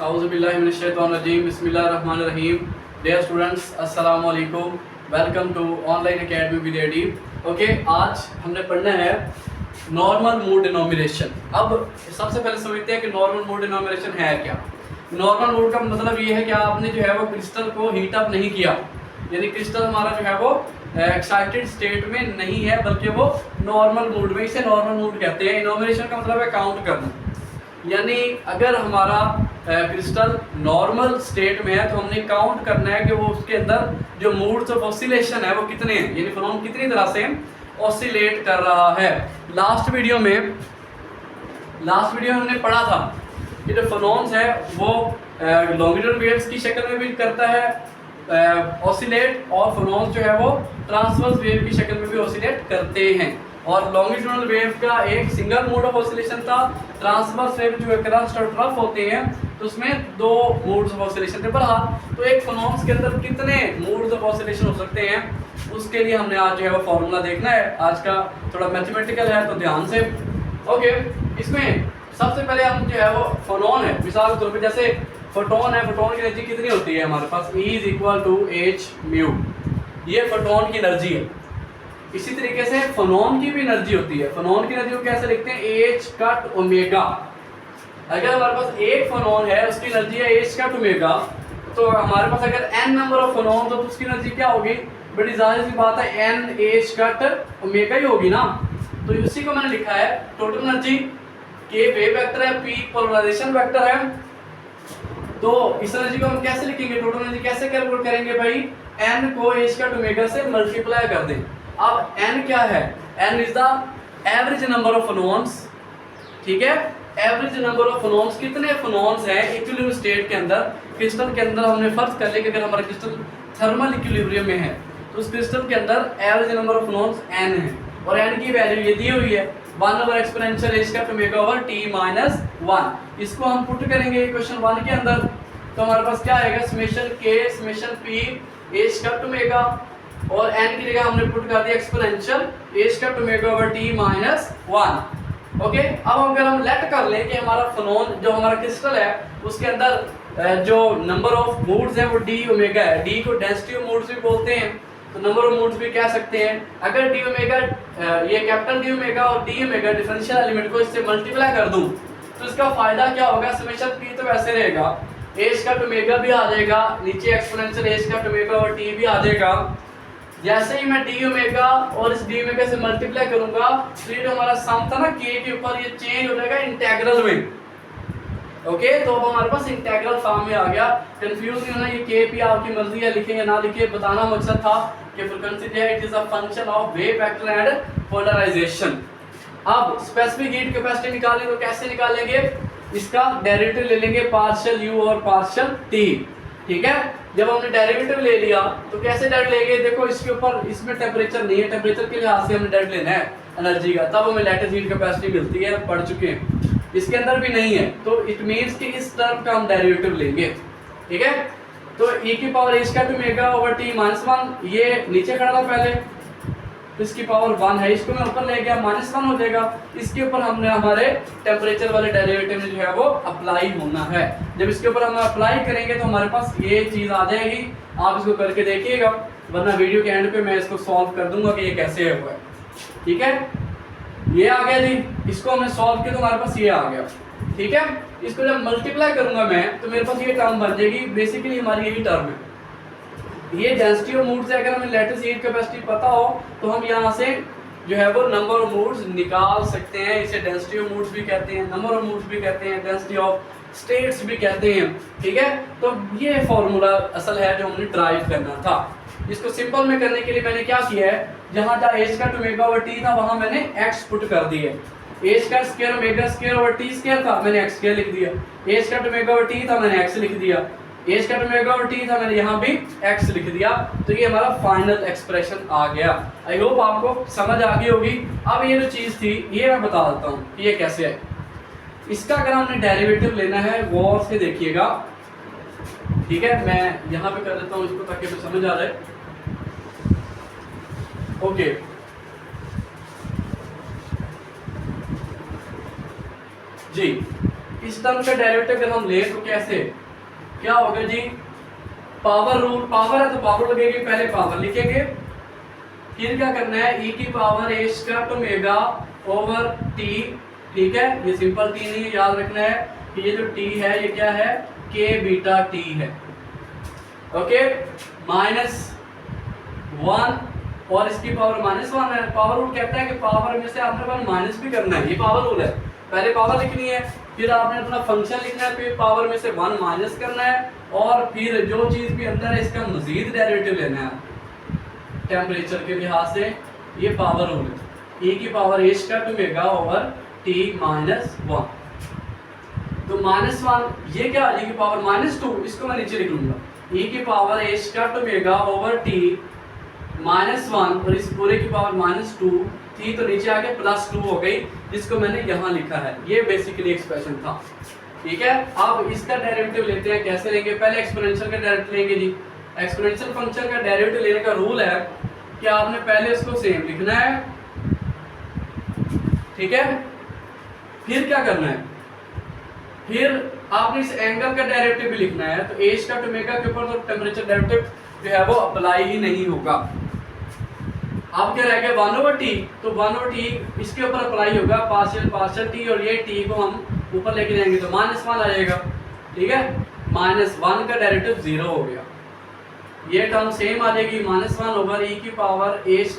औज़ुबिल्लाहिमिनश्शैतानिर्रजीम बिस्मिल्लाहिर्रहमानिर्रहीम। Dear students, अस्सलाम वालेकुम, welcome to online academy with एडी। ओके, आज हमने पढ़ना है नॉर्मल मूड डिनोमिनेशन। अब सबसे पहले समझते हैं कि नॉर्मल मूड डिनोमिनेशन है क्या। नॉर्मल मूड का मतलब ये है कि आपने जो है वो क्रिस्टल को हीट अप नहीं किया, यानी क्रिस्टल हमारा जो है वो एक्साइटेड स्टेट में नहीं है, बल्कि वो नॉर्मल मूड में, इसे नॉर्मल मूड कहते हैं। डिनोमिनेशन का मतलब है काउंट करना, यानी अगर हमारा क्रिस्टल नॉर्मल स्टेट में है तो हमने काउंट करना है कि वो उसके अंदर जो मूड्स ऑफ ऑसिलेशन है वो कितने हैं, यानी फोनोन कितनी तरह से ऑसिलेट कर रहा है। लास्ट वीडियो में हमने पढ़ा था कि जो फोनोन्स है वो लॉन्गिट्यूडल वेव्स की शक्ल में भी करता है ऑसिलेट, और फोनोन्स जो है वो ट्रांसवर्स वेव की शक्ल में भी ऑसिलेट करते हैं। और लॉन्गिट्यूडल वेव का एक सिंगल मोड ऑफ ऑसिलेशन था, ट्रांसवर्स वेव जो क्रस्ट और ट्रफ होते हैं तो उसमें दो मोड्स ऑफ ऑसिलेशन थे। बहरहाल तो एक फोनोन्स के अंदर कितने मोड्स ऑफ ऑसिलेशन हो सकते हैं, उसके लिए हमने आज जो है वो फॉर्मूला देखना है। आज का थोड़ा मैथमेटिकल है तो ध्यान से। ओके, इसमें सबसे पहले हम जो है वो फोनोन है, मिसाल के तौर पर जैसे फोटोन है, फोटोन की एनर्जी कितनी होती है हमारे पास, E = h म्यू, ये फोटोन की एनर्जी है। इसी तरीके से फोनोन की भी एनर्जी होती है। फोनोन की एनर्जी को कैसे लिखते हैं, h कट ओमेगा। अगर हमारे पास एक फोनोन है उसकी एनर्जी है h कट ओमेगा, तो हमारे पास अगर n नंबर ऑफ फोनोन तो उसकी एनर्जी क्या होगी, बड़ी जाहिर सी बात है n h कट ओमेगा ही होगी ना। तो इसी को मैंने लिखा है total energy, k wave vector है, p पोलराइजेशन वेक्टर है। तो इस एनर्जी को हम कैसे लिखेंगे, टोटल एनर्जी कैसे कैलकुलेट करेंगे भाई, n को h कट ओमेगा से मल्टीप्लाई कर दें। अब n क्या है, n is the average number of phonons, ठीक है। एवरेज नंबर ऑफ फोनोन्स, कितने फोनोन्स हैं इक्विलिब्रियम स्टेट के अंदर, क्रिस्टल के अंदर। हमने फर्ज कर लिया कि अगर हमारा क्रिस्टल थर्मल इक्विलिब्रियम में है तो उस क्रिस्टल के अंदर एवरेज नंबर ऑफ फोनोन्स n है, और n की वैल्यू ये दी हुई है 1/exponential h का ओमेगा ओवर t - 1। इसको हम पुट करेंगे इक्वेशन 1 के अंदर, तो हमारे पास क्या आएगा, summation k summation p h का ओमेगा, और n की जगह हमने पुट कर दिया एक्सपोनेंशियल h का ओमेगा ओवर t - 1। ओके, अब अगर हम लेट कर लें कि हमारा फोनोन जो हमारा क्रिस्टल है उसके अंदर जो नंबर ऑफ मूड्स है वो d ओमेगा है। d को डेंसिटी ऑफ मूड्स भी बोलते हैं, तो नंबर ऑफ मूड्स भी कह सकते हैं। अगर d ओमेगा, ये कैपिटल d ओमेगा और d ओमेगा डिफरेंशियल एलिमेंट को इससे मल्टीप्लाई कर दूं तो इसका फायदा क्या होगा, समेशन p तो वैसे रहेगा, h का ओमेगा भी आ जाएगा, नीचे एक्सपोनेंशियल h का ओमेगा और t भी आ जाएगा। जैसे ही मैं d ओमेगा और इस d ओमेगा से मल्टीप्लाई करूंगा तो ये जो हमारा सम था ना k के ऊपर, ये चेंज हो जाएगा इंटीग्रल में। ओके, तो अब हमारे पास इंटीग्रल फॉर्म में आ गया। कंफ्यूज नहीं होना, ये k p आपकी मर्जी है, लिखें या ना लिखे, बताना मकसद था कि फ्रीक्वेंसी जो है it is a function of wave vector and polarization. अब स्पेसिफिक हीट कैपेसिटी निकालें तो कैसे निकालेंगे, इसका डेरिवेटिव ले लेंगे पार्शियल u और पार्शियल t, ठीक है। जब हमने डेरिवेटिव ले लिया तो कैसे डायरेक्ट लेंगे, देखो इसके ऊपर, इसमें टेम्परेचर नहीं है, टेम्परेचर के लिहाज से हमने डायरेक्ट लेना है एनर्जी का, तब हमें लैटिस हीट कैपेसिटी मिलती है, पढ़ चुके हैं। इसके अंदर भी नहीं है तो इट मींस कि इस टर्म का हम डेरिवेटिव लेंगे, ठीक है। तो e की पावर h का ओमेगा ओवर t - 1, ये नीचे खड़ा था पहले, तो इसकी पावर 1 है, इसको मैं ऊपर ले गया, -1 हो जाएगा। इसके ऊपर हमने हमारे टेम्परेचर वाले डेरिवेटिव में जो है वो अप्लाई होना है। जब इसके ऊपर हम अप्लाई करेंगे तो हमारे पास ये चीज़ आ जाएगी। आप इसको करके देखिएगा, वरना वीडियो के एंड पे मैं इसको सॉल्व कर दूंगा कि ये कैसे हुआ है, ठीक है। ये आ गया जी, इसको हमने सॉल्व किया तो हमारे पास ये आ गया, ठीक है। इसको जब मल्टीप्लाई करूंगा मैं तो मेरे पास ये टर्म बन जाएगी, बेसिकली हमारी यही टर्म है। ये डेंसिटी ऑफ मूड्स है, अगर हमें लैटिस हीट कैपेसिटी पता हो तो हम यहाँ से जो है वो नंबर ऑफ मूड्स निकाल सकते हैं। इसे डेंसिटी ऑफ मूड्स भी कहते हैं, नंबर ऑफ मूड्स भी कहते हैं, डेंसिटी ऑफ स्टेट्स भी कहते हैं, ठीक है। तो ये फॉर्मूला असल है जो हमने ड्राइव करना था। इसको सिंपल में करने के लिए मैंने क्या किया है, जहाँ जहाँ h का ओमेगा ओवर t था वहाँ मैंने x पुट कर दिए, h का square omega square over t square था, मैंने x स्क्वायर लिख दिया, h का ओमेगा ओवर t था, मैंने x लिख दिया, h का ओमेगा ओवर t था, मैंने यहाँ भी x लिख दिया। तो ये हमारा फाइनल एक्सप्रेशन आ गया। आई होप आपको समझ आ गई होगी। अब ये जो चीज़ थी ये मैं बता देता हूँ कि ये कैसे है। इसका अगर हमने डेरिवेटिव लेना है गौर से देखिएगा, ठीक है। मैं यहाँ पे कर देता हूँ इसको ताकि तो समझ आ जाए। ओके, जी इस टर्म का डेरिवेटिव अगर हम लें तो कैसे क्या होगा जी, पावर रूल, पावर है तो पावर लगेगी, पहले पावर लिखेंगे, फिर क्या करना है e की power a square omega over t, ठीक है। ये सिंपल t नहीं है, याद रखना है कि ये जो t है ये क्या है, k बीटा t है, ओके। -1 और इसकी पावर -1 है। पावर रूल कहता है कि पावर में से आपने पास माइनस भी करना है, ये पावर रूल है। पहले पावर लिखनी है, फिर आपने अपना फंक्शन लिखना है, फिर पावर में से 1 माइनस करना है, और फिर जो चीज़ भी अंदर है इसका मजीद डेरिवेटिव लेना है टेम्परेचर के लिहाज से। ये पावर रूल है, e की power a square omega over t -1। तो -1 ये क्या, e की पावर -2, इसको मैं नीचे लिख लूंगा, e की power a square omega over t -1 और इस पूरे की पावर -2 थी, तो नीचे आके +2 हो गई, जिसको मैंने यहाँ लिखा है। ये बेसिकली एक्सप्रेशन था, ठीक है। अब इसका डेरिवेटिव लेते हैं, कैसे लेंगे, पहले एक्सपोनेंशियल का डेरिवेटिव लेंगे जी। एक्सपोनेंशियल फंक्शन का डेरिवेटिव लेने का रूल है कि आपने पहले उसको सेम लिखना है, ठीक है। फिर क्या करना है, फिर आपने इस एंगल का डेरिवेटिव भी लिखना है। तो a स्क्वायर ओमेगा के ऊपर तो टेम्परेचर डेरिवेटिव जो है वो अप्लाई ही नहीं होगा। अब क्या रह गया 1/t, तो 1/t इसके ऊपर अप्लाई होगा, पार्शियल t, और ये t को हम ऊपर लेके जाएंगे तो -1 आ जाएगा, ठीक है। -1 का डेरिवेटिव 0 हो गया, ये टर्म सेम आ जाएगी, -1 ओवर e की पावर a स्क्वायर